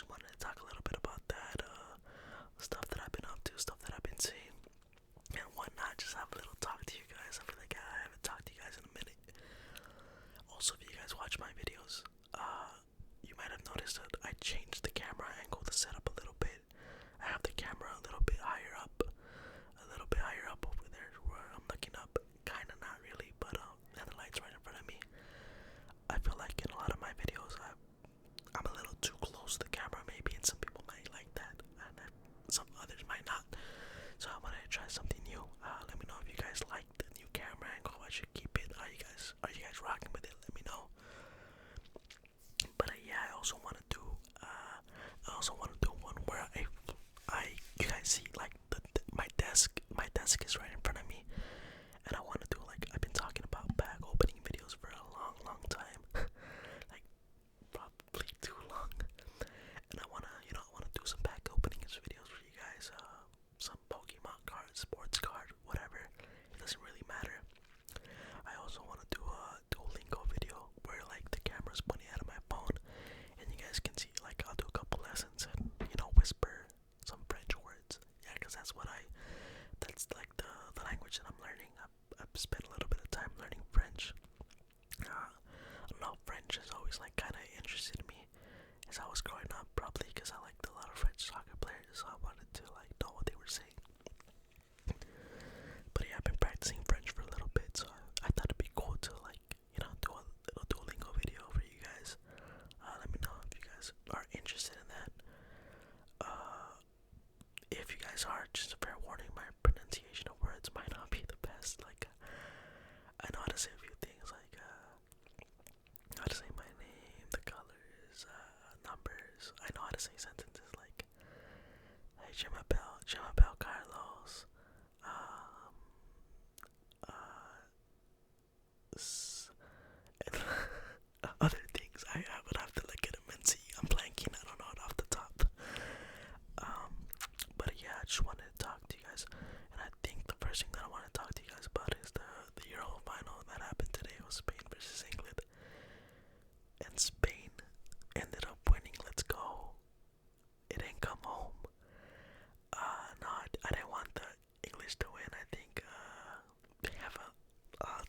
just wanted to talk a little bit about that, stuff that I've been up to, stuff that I've been seeing, and whatnot. Just have a little talk to you guys. I feel like I haven't talked to you guys in a minute. Also, if you guys watch my videos, you might have noticed that I changed the camera angle, the setup a little bit. I have the camera a little bit higher up, over there where I'm looking up. Kinda not really, but and the light's right in front of me. I feel like in a lot of my videos, I'm a little too close to the camera, maybe, and some people might like that, and some others might not. So I wanted to try something new. Let me know if you guys like the new camera angle. I should keep it. Are you guys rocking with it? Let me know. But yeah, I also want to do one where you guys see like my desk. My desk is right in front of me, and I want to do like I've been talking about bag opening videos for a long time, like probably too long. And I wanna do some bag opening videos for you guys. Some Pokemon cards, sports card, whatever. It doesn't really matter. I also want to do a Duolingo video where like the camera's pointing out of my phone, and you guys can see like I'll do a couple lessons and whisper some French words. Yeah, because that's like the language that I'm learning. I've spent a little bit of time learning French. I don't know, French has always like kind of interested me as I was growing up, probably because I liked a lot of French soccer players, so I wanted to like know what they were saying. But yeah, I've been practicing French for a little bit, so I thought it'd be cool to like do a little Duolingo video for you guys. Let me know if you guys are interested in that. If you guys are, just a fair warning, my pronunciation of words might not be the best. Like, I know how to say a few things, like how to say my name, the colors, numbers. I know how to say sentences like, hey, Je m'appelle Carlos. And other things I would have to look at them and see. I'm blanking. I don't know it off the top. But yeah, I just wanted to talk to you guys, and I think the first thing that I want to talk to you guys about is the Euro final that happened today. It was Spain versus England, and Spain ended up winning. Let's go. It didn't come home. No, I didn't want the English to win. I think they have a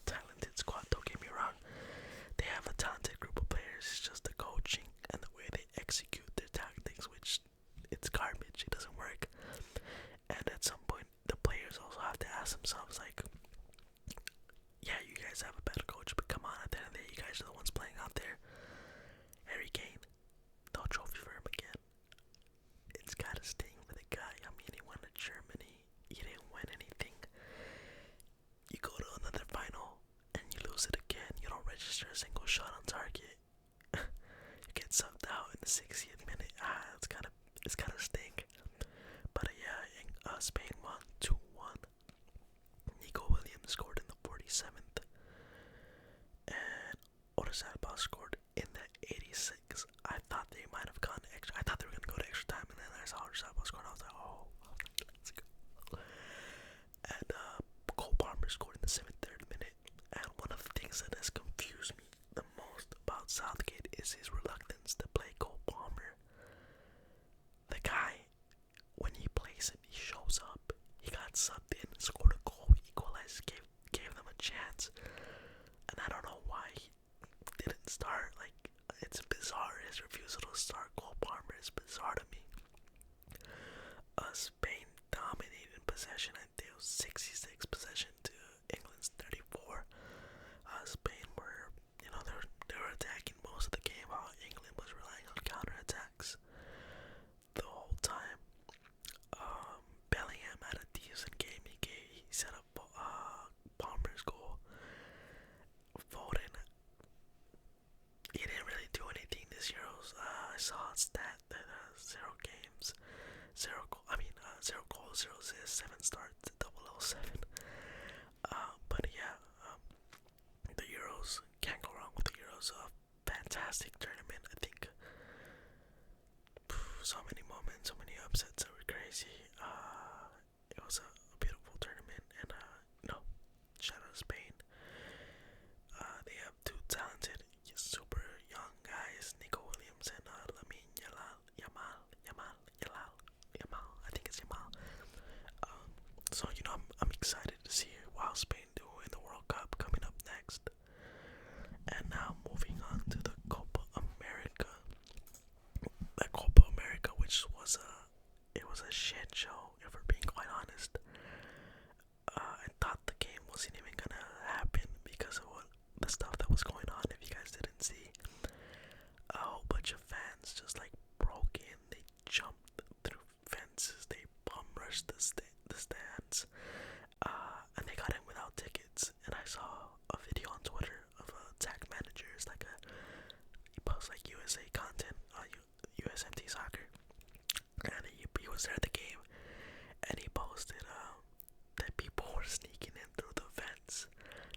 talented squad. Don't get me wrong. They have a talented group of players. It's just the coaching and the way they execute their tactics, which it's garbage. It doesn't work. And at some point, the players also have to ask themselves, like, yeah, you guys have a better coach, but come on, at the end of the day, you guys are the ones playing out there. Harry Kane, no trophy for him again. It's gotta sting for the guy. I mean, he went to Germany. He didn't win anything. You go to another final and you lose it again. You don't register a single shot on target. You get subbed out in the 60th minute. It's gotta stink. But yeah, Spain won 2-1. Nico Williams scored in the 47th, and Orzabal scored in the 86th. I thought they might have gone extra. I thought they were gonna go to extra time, and then I saw Orzabal score, and I was like, oh, let's go. And Cole Palmer scored in the 73rd minute. And one of the things that has confused me the most about Southgate is his reluctance to play Cole Palmer. The guy, when he plays him, he shows up. He got subbed in, scored a goal, equalized, gave them a chance. And I don't know why he didn't start. Like, it's bizarre. His refusal to start Cole Palmer is bizarre to me. Spain dominated possession. I think it was 66 possession to England's 34. Spain were, they were attacking most of the game, while England was relying on counterattacks the whole time. Bellingham had a decent game. He set up Palmer's goal. Foden, he didn't really do anything this Euros. I saw a stat that 0 games, 0 goals, 0 assists, 7 starts, 007. But yeah, the Euros, can't go wrong with the Euros. A fantastic tournament. I think so many moments, so many upsets that were crazy. It was a beautiful tournament, and shout out to Spain. They have two talented, super young guys, Nico Williams and Lamine Yamal. finished the stands, and they got in without tickets. And I saw a video on Twitter of a tag manager. It's like he posts like USA content, USMT soccer, and he was there at the game, and he posted that people were sneaking in through the vents,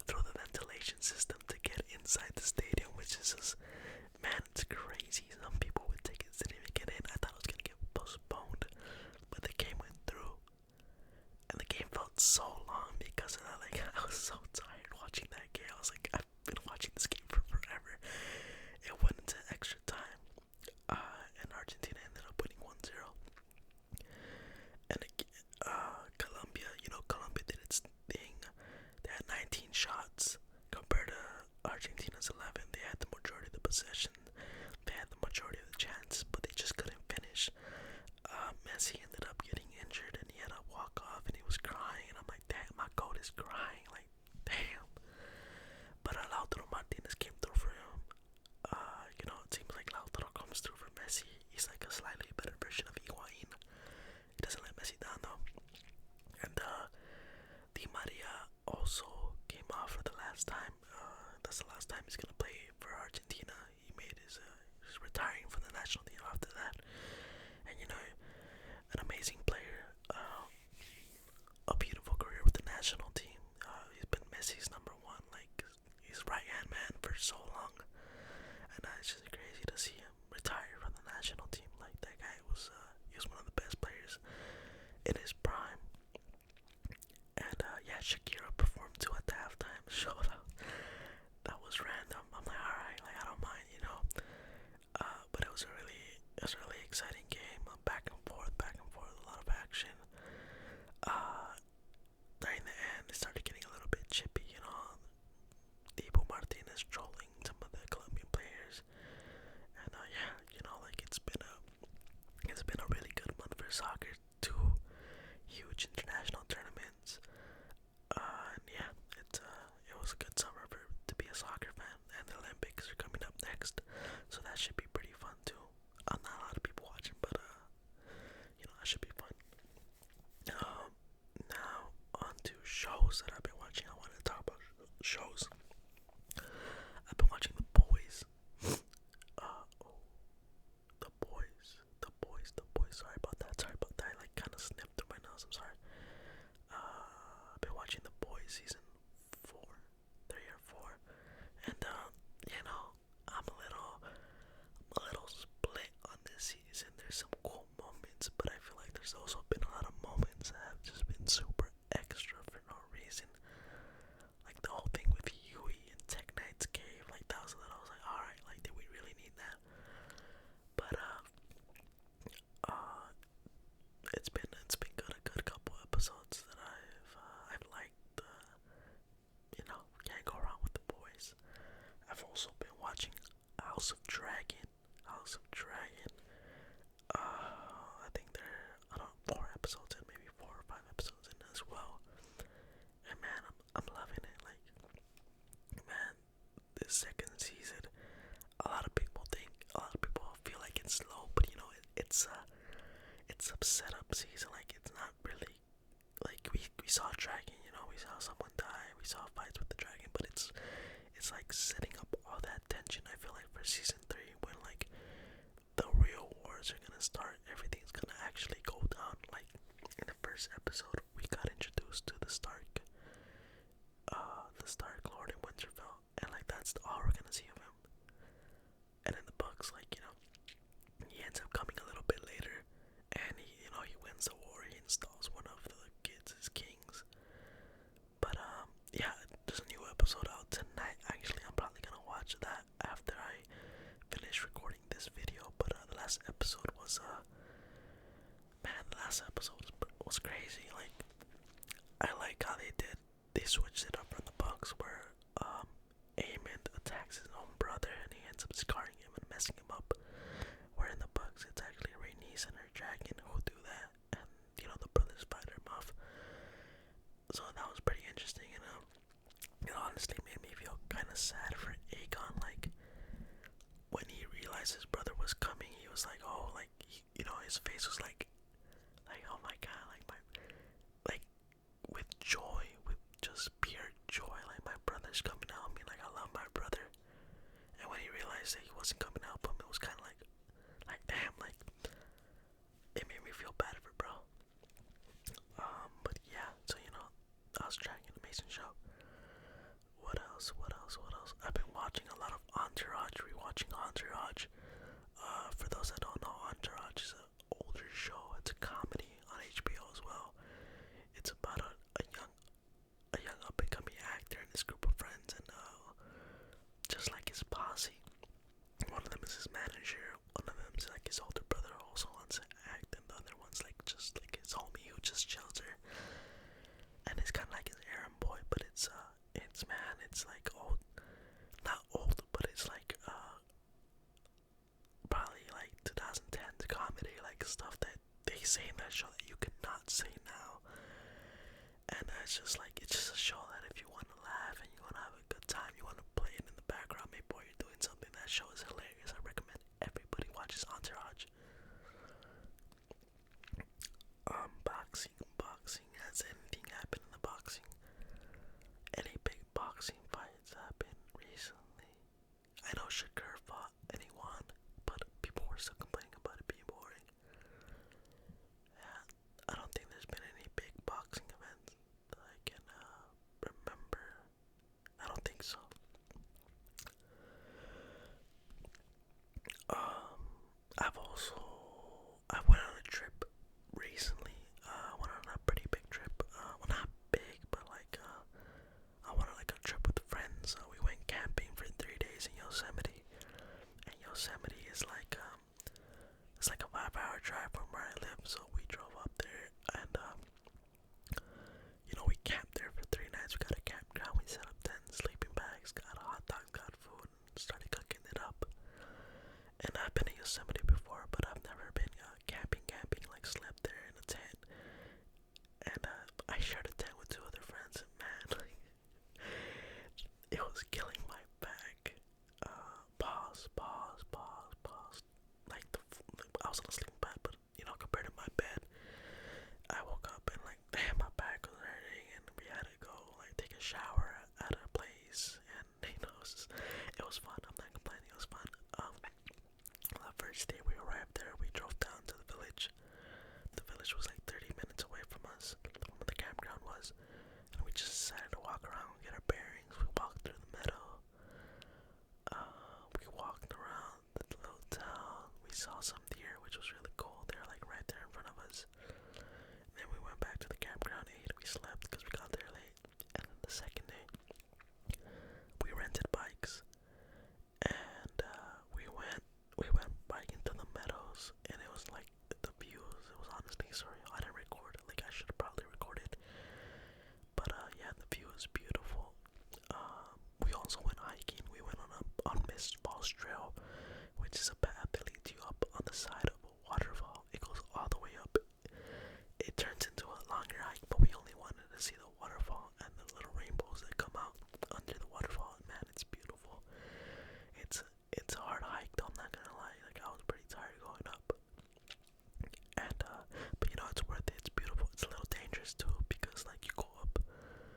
through the ventilation system to get inside the stadium, which is just, man, it's crazy. Some people with tickets didn't even get in. I thought it was gonna get postponed, but the game went through, and the game felt so long because of that. Like, I was so tired watching that game. I was like, I've been watching this game for forever. It went into extra time, and Argentina ended up winning 1-0. And Colombia, Colombia did its thing. They had 19 shots compared to Argentina's 11. They had the majority of the possession. They had the majority of the chance, but they just couldn't finish. Messi ended up getting injured, and he had to walk off, and he was crying. And I'm like, damn, my goat is crying. Like, damn. But Lautaro Martinez came through for him. It seems like Lautaro comes through for Messi. He's like a slightly better version of Higuain. He doesn't let Messi down though. And Di Maria also came off for the last time. That's the last time he's gonna play for Argentina. He made he's retiring from the national team after that. And an amazing player. A beautiful career with the national team. He's been Messi's number one. Like, he's right hand man for so long. And it's just crazy to see him retire from the national team. Like, that guy was he was one of the best players in his prime. And Shakira performed too at the halftime show. That was random. I'm like, alright, like, I don't mind, but it was a really exciting game. Back and forth, a lot of action. During the end, it started getting a little bit chippy, Dibu Martinez trolling some of the Colombian players. And like, it's been a really good month for soccer. 2 huge international tournaments. And it was a good summer to be a soccer fan. And the Olympics are coming up next, so that should be pretty fun too. Not a lot of people watching, but that should be fun. Now on to shows that I've been watching. I wanted to talk about shows. I've been watching The Boys. The Boys. Sorry about that. I like kind of sniffed through my nose. I'm sorry. I've been watching The Boys season 4, 3 or 4, and I'm a little split on this season. There's some cool moments, but I feel like there's also been a lot of moments that have just been super extra for no reason. Like the whole thing with Yui and Tech Knight's cave, like that was I was like, alright, like, did we really need that? But it's been good. A good couple episodes that I've liked. Can't go wrong with The Boys. I've also been watching House of Dragon. I think there are 4 episodes in, maybe 4 or 5 episodes in as well. And man, I'm loving it. Like, man, this second season, a lot of people feel like it's slow, but it's a setup season. Like, it's not really, like, we saw a dragon, we saw someone die, we saw fights with the dragon, but it's like setting up all that tension. I feel like for season 3, when like the real wars are gonna start, everything's gonna actually go down. Like, in the first episode, we got introduced to the Stark Lord in Winterfell, and like that's all we're gonna see of him. And in the books, like, he ends up coming a little bit later, and he wins the war. He installs one of the kids as kings. But there's a new episode out tonight. Actually, I'm probably gonna watch that after I finish recording this video. But the last episode was was crazy. Like, I like how they switched it up from the books, where Aemond attacks his own brother and he ends up scarring him and messing him up. Where in the books, it's actually Rhaenys and her dragon who do that, and the brothers fight her off. So that was pretty interesting, and it honestly made me feel kind of sad for Aegon. Like, when he realized his brother was coming, he was like, oh, like, his face was like, oh my god, like, watching Entourage. For those that don't know, Entourage is an older show. It's a comedy on HBO as well. It's about a young up and coming actor and his group of friends, and just like his posse. One of them is his manager. One of them is like his older brother, also wants to act, and the other one's like just like his homie who just chills her. And it's kind of like his errand boy, but it's man, it's like old, not old, but it's like probably like 2010s comedy, like stuff that they say in that show that you could not say now. And it's just a show that if you want to laugh and you want to have a good time, you want to play it in the background, maybe while you're doing something. That show is hilarious. I recommend everybody watches Entourage. Boxing. Has anything happened in the boxing? Any big boxing fights happened recently? I know Shakur fought and he won, but people were still complaining about it being boring. Yeah, I don't think there's been any big boxing events that I can remember. I don't think so. I went on a trip recently. I went on a pretty big trip. Well, not big, but like I went on like a trip with friends. We went camping for 3 days in Yosemite, and Yosemite is like it's like a 5-hour drive from where I live. So we drove up there, and we camped there for 3 nights. We got a campground. We set up tents, sleeping bags, got a hot dog, got food, and started cooking it up. And I've been in Yosemite before, but I've never been camping, like slept there in a tent. And I shared a tent with 2 other friends, and man, like, it was killing my back. Pause. Like, I was on a sleeping pad, but, compared to my bed, I woke up and, like, damn, my back was hurting, and we had to go, like, take a shower at a place, and, it was fun. I'm not complaining, it was fun. The first day we arrived there, we drove down to the village. The village was like 30 minutes away from us, from where the campground was, and we just decided to walk around and get our bearings. We walked through the meadow. We walked around the little town. We saw some deer, which was really cool. They were like right there in front of us. And then we went back to the campground, ate, we slept because we got there late. And then the second day, we rented bikes, and we went biking to the meadows, and it was like the views. It was honestly surreal. I didn't record it. Like, I should have probably recorded. But yeah, the view is beautiful. We also went hiking. We went on Mist Falls Trail, which is a path that leads you up on the side of a waterfall. It goes all the way up. It turns into a longer hike, but we only wanted to see the waterfall and the little rainbows that come out under the waterfall. And man, it's beautiful. It's a hard hike, though, I'm not gonna lie. Like, I was pretty tired going up. And but it's worth it. It's beautiful. It's a little dangerous too, because like you go up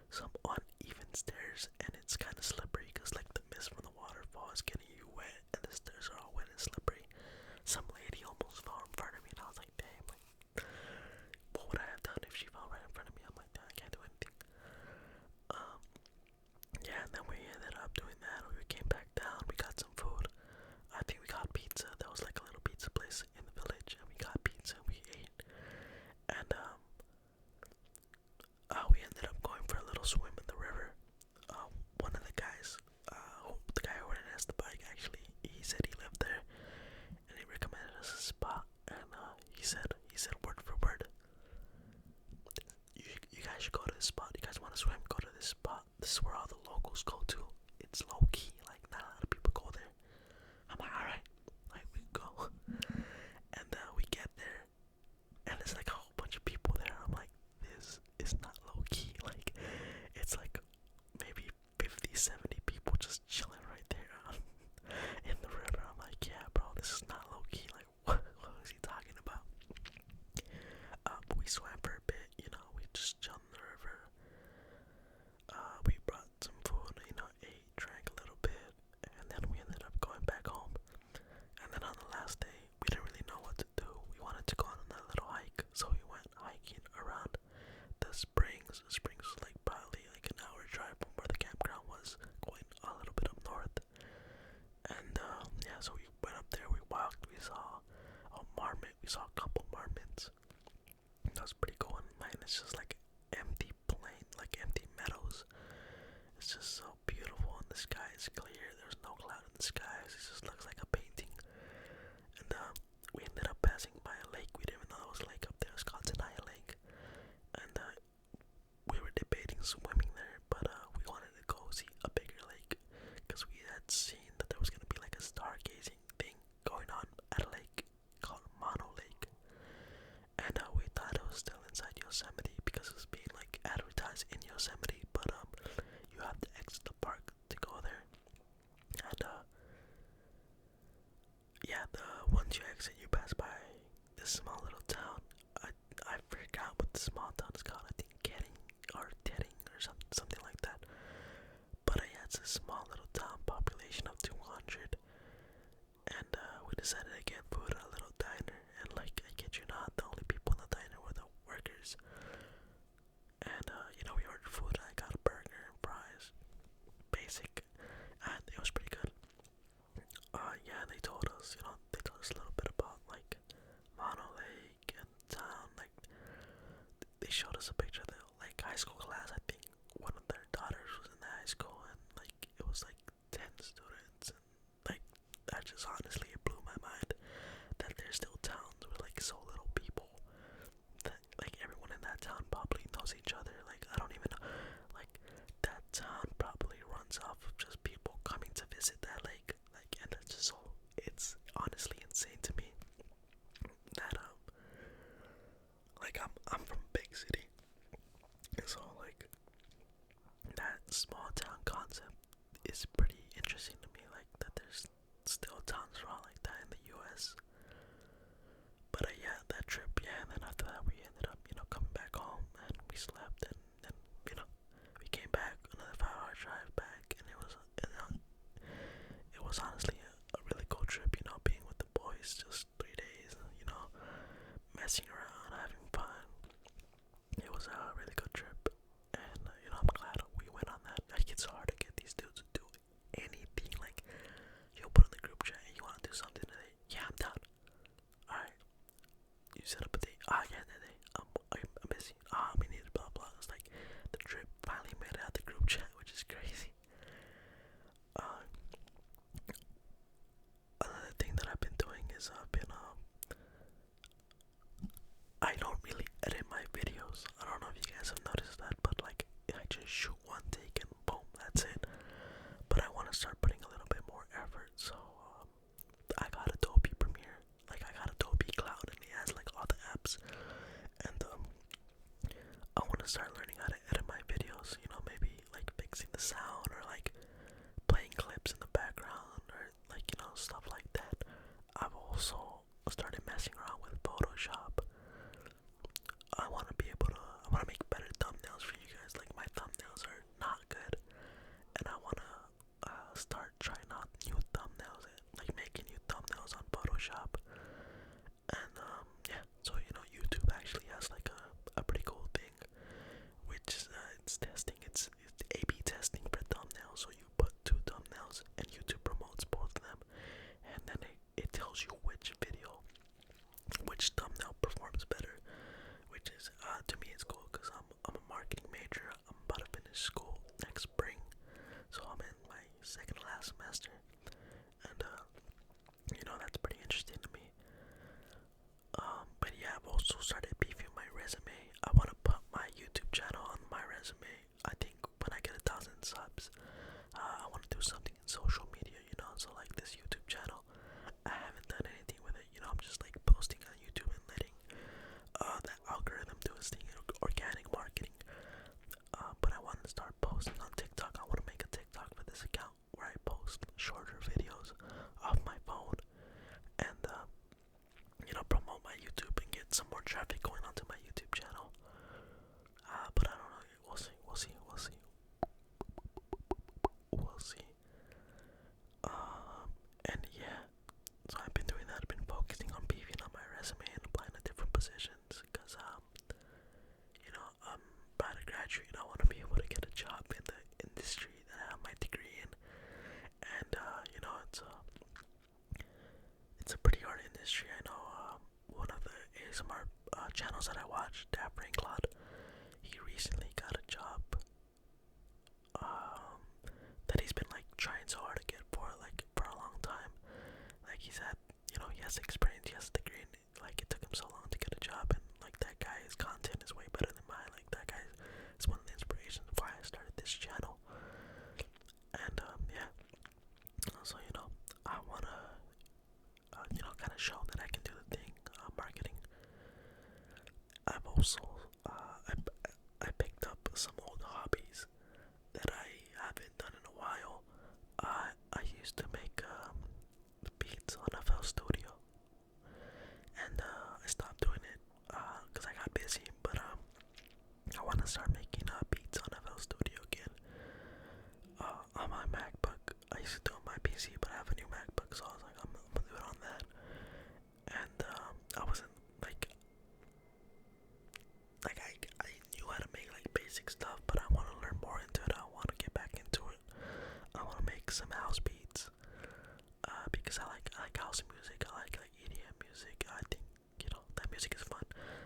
some uneven stairs, and it's kind of slippery because like the mist from the waterfall is getting you wet, and the stairs are all wet and slippery. Some lady almost fell in front of me, and I was like, damn, like, what would I have done if she fell right in front of me? I'm like, I can't do anything. Yeah, and then we ended up doing that. We came back down. We got some food. I think we got pizza. There was like a little pizza place in the village, and we got pizza. We ate, and we ended up going for a little swim in the river. One of the guys, the guy who rented us the bike, actually, he said he lived there, and he recommended us a spot. And he said word for word, you guys should go to this spot. You guys want to swim? Go to this spot. This is where all the locals go to. It's low key, like not a lot of people go there. I'm like, alright, like we go. And we get there, and there's like a whole bunch of people there. I'm like, this is not low key. Like, it's like maybe 50, 70 people just chilling right there in the river. I'm like, yeah, bro, this is not low key. Like, what is he talking about? But we swam for a bit, we just jumped in the river. We brought some food, ate, drank a little bit, and then we ended up going back home. And then on the last day, we didn't really know what to do. We wanted to go on another little hike, so we went hiking around the springs. The springs was like probably like an hour drive from where the campground was, going a little bit up north. And yeah, it's just so beautiful, and the sky is clear. There's no cloud in the sky. It just looks like a painting. And we ended up passing by a lake. We didn't even know there was a lake up there. It's called Tenaya Lake. And we were debating swimming there, but we wanted to go see a bigger lake because we had seen that there was gonna be like a stargazing thing going on at a lake called Mono Lake. And we thought it was still inside Yosemite because it was being like advertised in Yosemite, but you have to exit the park to go there. And yeah, once you exit, you pass by this small little town. I forgot what the small town is called. I think Tedding or something like that. But yeah, it's a small little town, population of 200. And we decided to get food at a little diner. And like, I kid you not, the only people in the diner were the workers. And we ordered food. I got a burger and fries, basic, and it was pretty good. Yeah, they told us a little bit about like Mono Lake and town. Like, they showed us a picture of the like high school class. I think one of their daughters was in the high school, and like it was like 10 students, and like that just honestly it blew my mind that there's still towns with like so little people. That like everyone in that town probably knows each other. Like, I don't even know. Like, that town probably runs off of just people coming to visit that lake. Like, and it's just so, it's honestly insane to me that like I'm from a big city, so like that small town concept is pretty interesting to me. Like, that there's still towns around like that in the U.S. But yeah, that trip, yeah, and then after that we ended up, coming back home, and we slept, and then, we came back, another 5-hour drive back, and it was honestly a really cool trip, being with the boys, just 3 days, messing around, having fun. It was a really good trip, and, I'm glad we went on that. Like, it's hard to get these dudes to do anything. Like, you'll put in the group chat, you want to do something today? Yeah, I'm down. Alright. You set up a date. Yeah, that day. I'm busy. We need blah blah. It's like the trip finally made it out the group chat, which is crazy. Another thing that I've been doing is I don't really edit my videos. I don't know if you guys have noticed that, but like, I just shoot one take and boom, that's it. But I want to start putting a little bit more effort, so I got Adobe Premiere. Like, I got Adobe Cloud, and it has like all the apps. And I want to start learning how to edit my videos. Maybe like fixing the sound, or like playing clips in the background, or like stuff like that. I've also started messing around with Photoshop. I want to make better thumbnails for you guys. Like, my thumbnails are not good, and I want to start trying out new thumbnails, like making new thumbnails on Photoshop. And yeah, so YouTube actually has like a pretty cool thing, which is it's testing. It's A/B testing for thumbnails. So you put 2 thumbnails, and YouTube promotes both of them, and then it tells you which thumbnail performs better. Which is to me it's cool, because I'm a marketing major. I'm about to finish school next spring, so I'm in my second to last semester, and that's pretty interesting to me. But yeah, I've also started beefing my resume. I want to put my YouTube channel on my resume. I think when I get 1,000 subs, I want to do something in social media, so like this YouTube channel, I haven't done anything with it, I'm just like posting on YouTube and letting that algorithm do its thing, organic marketing. But I want to start posting on TikTok. I want to make a TikTok for this account where I post shorter videos off my phone, and promote my YouTube and get some more traffic going onto my YouTube channel. But I don't know. We'll see. And yeah, so I've been doing that. I've been focusing on beefing on my resume and applying to different positions, because I'm about to graduate. I want to be able to get a job in the industry that I have my degree in, and it's a pretty hard industry. I know one of the ASMR channels that I watch, Dapper Claude, he recently got a job this channel. And yeah, so I wanna kind of show that I can do the thing, marketing. I've also I picked up some old hobbies that I haven't done in a while. I used to make beats on FL Studio, and I stopped doing it because I got busy. But I want to start making beats on FL Studio again on my MacBook. I used to do it on my PC, but I have a new MacBook, so I was like, I'm gonna do it on that. And I wasn't like I knew how to make like basic stuff, but I want to learn more into it. I want to get back into it. I want to make some house beats because I like house music. I like EDM music. I think that music is fun,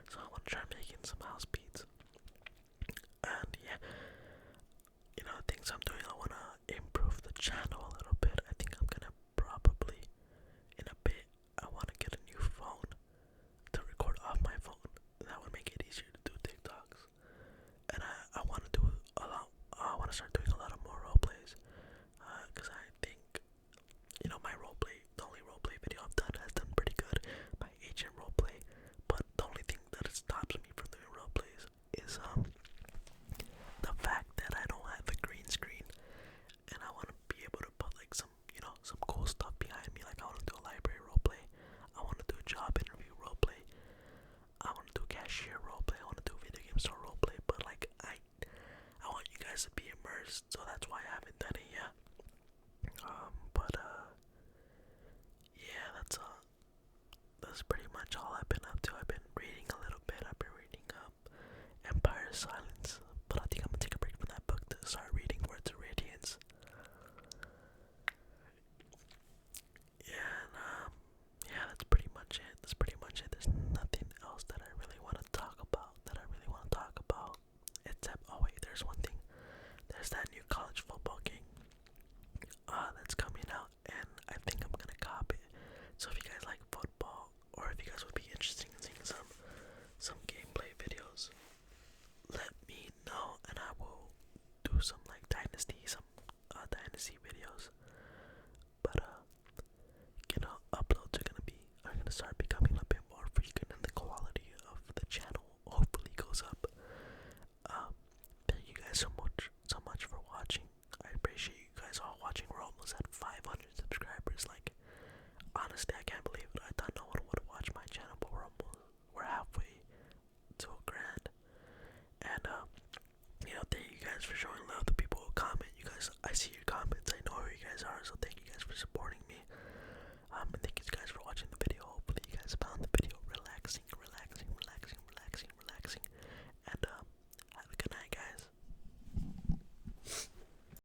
so I want to try making some house beats. And yeah, things I'm doing, I want to improve the channel a little bit. I think I'm gonna probably in a bit. I want to get a new phone to record off my phone. That would make it easier to do TikToks. And I want to do a lot. I want to start doing a lot of more role plays. Because I think, my role play, the only role play video I've done has done pretty good. My agent role play. But the only thing that stops me from doing role plays is the fact that I don't have a green screen. And I want to be able to put like some cool stuff behind me. Like I want to do a library role play. I want to do a job interview role play. I want to do cashier roleplay. I want to do video game store roleplay, but like I want you guys to be immersed, so that's why I haven't done it yet. But yeah, that's pretty much all I've been up to. I've been reading a little bit. I've been reading Empire of Silence, but I think I'm gonna take a break from that book to start reading Words of Radiance. Yeah, and yeah, that's pretty much it. There's nothing else that I really want to talk about. Except, oh wait, there's one thing. There's that new college football game that's coming out, and I think I'm gonna cop it. So if you guys like football, or if you guys would be interested in seeing some gameplay videos, let me know, and I will do some like dynasty videos. But uploads are gonna start becoming a bit more frequent, and the quality of the channel hopefully goes up. Thank you guys so much for watching. I appreciate you guys all watching. We're almost at 500 subscribers. Like, honestly, I can't believe it. I thought no one would watch my channel, but we're halfway to 1,000,000. And thank you guys for showing love. The people who comment, you guys, I see your comments. I know who you guys are, so thank you guys for supporting me.